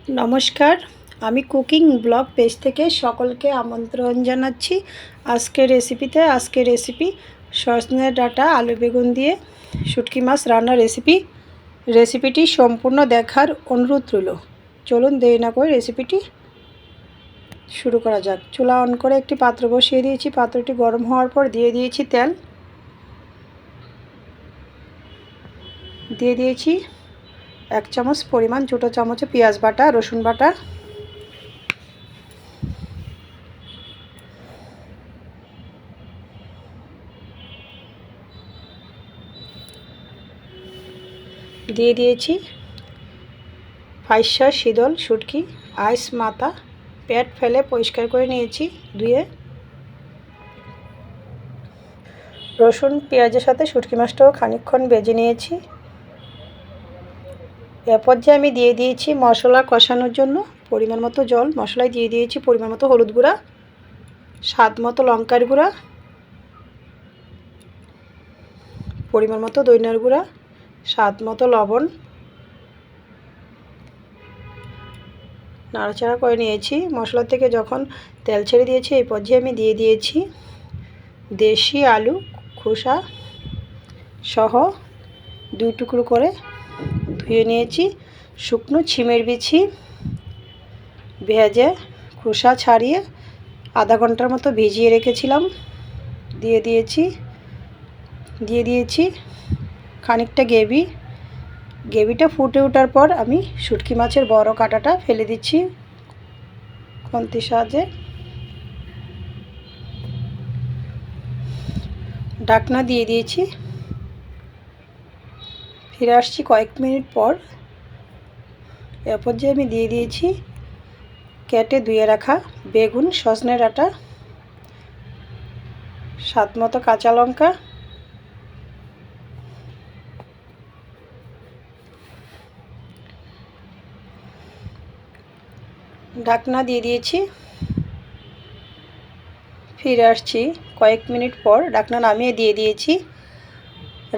নমস্কার, আমি cooking blog page থেকে সকলকে আমন্ত্রণ জানাচ্ছি। আজকের রেসিপি সজনে ডাঁটা আলু বেগুন দিয়ে শুটকি মাছ রান্নার রেসিপিটি সম্পূর্ণ দেখার অনুরোধ রইল। চলুন দেরি না করে রেসিপিটি শুরু করা যাক। চুলা অন করে একটি পাত্র বসিয়ে দিয়েছি। পাত্রটি গরম হওয়ার পর দিয়ে দিয়েছি তেল, দিয়ে দিয়েছি 1 চামচ পরিমাণ ছোটো চামচে পেঁয়াজ বাটা, রসুন বাটা, দিয়ে দিয়েছি ফাইসা শীতল শুটকি, আইস মাথা পেট ফেলে পরিষ্কার করে নিয়েছি ধুয়ে। রসুন পেঁয়াজের সাথে শুটকি মাছটাও খানিকক্ষণ ভেজে নিয়েছি। এরপর যে আমি দিয়ে দিয়েছি মশলা কষানোর জন্য পরিমাণ মতো জল, মশলায় দিয়ে দিয়েছি পরিমাণ মতো হলুদ গুঁড়া, স্বাদ মতো লঙ্কার গুঁড়া, পরিমাণ মতো দইনার গুঁড়া, স্বাদ মতো লবণ, নাড়াচাড়া করে নিয়েছি। মশলা থেকে যখন তেল ছেড়ে দিয়েছি এই পর্যায়ে আমি দিয়ে দিয়েছি দেশি আলু খোসা সহ 2 টুকরো করে ধুয়ে নিয়েছি। শুকনো ছিমের বিচি ভেজে খোসা ছাড়িয়ে আধা ঘন্টার মতো ভিজিয়ে রেখেছিলাম, দিয়ে দিয়েছি খানিকটা গ্রেভিটা ফুটে ওঠার পর আমি শুটকি মাছের বড় কাঁটাটা ফেলে দিচ্ছি খুন্তির সাহায্যে। ঢাকনা দিয়ে দিয়েছি। ফিরে আসছি কয়েক মিনিট পর। এরপর যে আমি দিয়ে দিয়েছি কেটে ধুয়ে রাখা বেগুন, সজনে ডাঁটা, স্বাদ মতো কাঁচা লঙ্কা, ঢাকনা দিয়ে দিয়েছি। ফিরে আসছি কয়েক মিনিট পর। ঢাকনা নামিয়ে দিয়ে দিয়েছি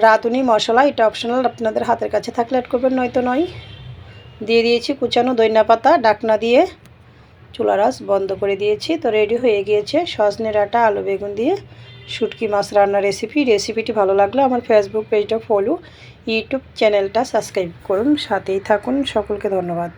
রাঁধুনি মশলা, এটা অপশনাল, আপনাদের হাতের কাছে থাকলে অ্যাড করবেন, নয়তো নয়। দিয়ে দিয়েছি কুচানো ধনিয়া পাতা। ঢাকনা দিয়ে চুলার আঁচ বন্ধ করে দিয়েছি। তো রেডি হয়ে গিয়েছে সজনে ডাঁটা আলু বেগুন দিয়ে শুটকি মাছ রান্নার রেসিপিটি ভালো লাগলে আমার ফেসবুক পেজটা ফলো, ইউটিউব চ্যানেলটা সাবস্ক্রাইব করুন, সাথেই থাকুন। সকলকে ধন্যবাদ।